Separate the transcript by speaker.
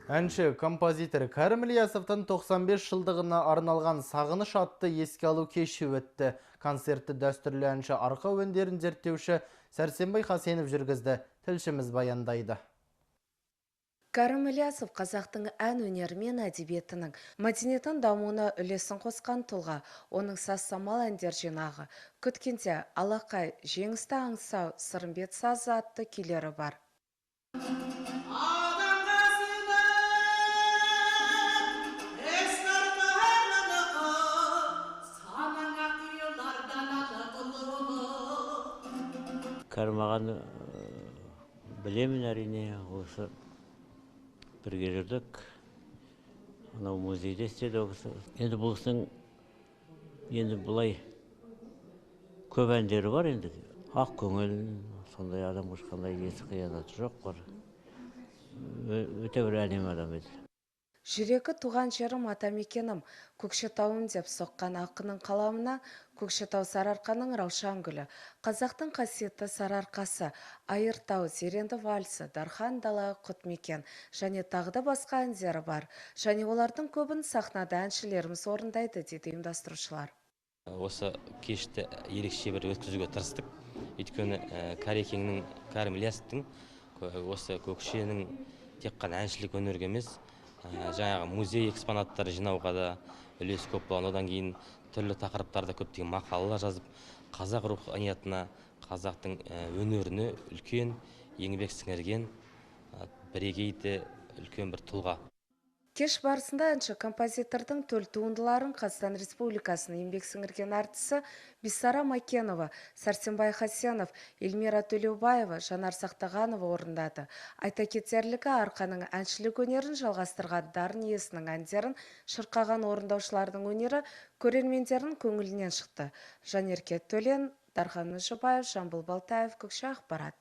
Speaker 1: Әнші композитор Кәрім Ілиясовтың 95 жылдығына арналған «Сағыныш» атты еске алу кеші өтті. Концертті дәстүрлі әнші арқа өндерін зерттеуші Сәрсенбай Хасенов жүргізді. Тілшіміз баяндайды.
Speaker 2: Кәрім Ілиясов қазақтың ән өнері мен әдебиетінің мәдениеттің дамуына үлесін қосқан тұлға. Оның саз-самал әндер жинағы «Күткенде», «Алақай», «Жеңісті аңсау», «Сырымбет сазы» атты күйлері бар.
Speaker 3: Кәрім ағаны білемін әрине, осы бірге жүрдік. Анау музейде істеді ол кісі. Енді бұл кісінің енді бұлай көп әндері бар енді. Ақ көңіл, сондай адам ешқандай есі қиянаты жоқ бар. Өте бір әдемі адам еді.
Speaker 2: Жүрегі туған жерім атамекенім, Көкшетауым деп соққан ақынның қаламына Көкшетау Сарыарқаның раушан гүлі, қазақтың қасиетті Сарыарқасы, Айыртау, Зеренді вальсі, Дархан дала, Құтмекен және тағы да басқа әндері бар. Және олардың көбін сахнада әншілеріміз орындайды, дейді ұйымдастырушылар.
Speaker 4: Осы кешті ерекше бір өткізуге тырыстық. Өйткені Кәрекеңнің, Кәрім Ілиясовтың осы көкшенің тек қана әншілік өнерге емес, жаңағы музей экспонаттары жинауға да үлес көп болған. Одан кейін түрлі тақырыптарда көптеген мақалалар жазып, қазақ руханиятына, қазақтың өнеріне үлкен еңбек сіңірген бірегейді үлкен бір тұлға.
Speaker 2: Кеш барысында әнші композитордың төл туындыларын Қазақстан Республикасының еңбек сіңірген әртісі Бисара Макенова, Сәрсенбай Хасенов, Эльмира Төлеубаева, Жанар Сақтағанова орындады. Айта кетерлігі, арқаның әншілік өнерін жалғастырған дарын иесінің әндерін шырқаған орындаушылардың өнері көрермендердің көңілінен шықты. Жанерке Төлен, Дархан Мүжібаев, Жамбыл Балтаев, Көкше Ақпарат.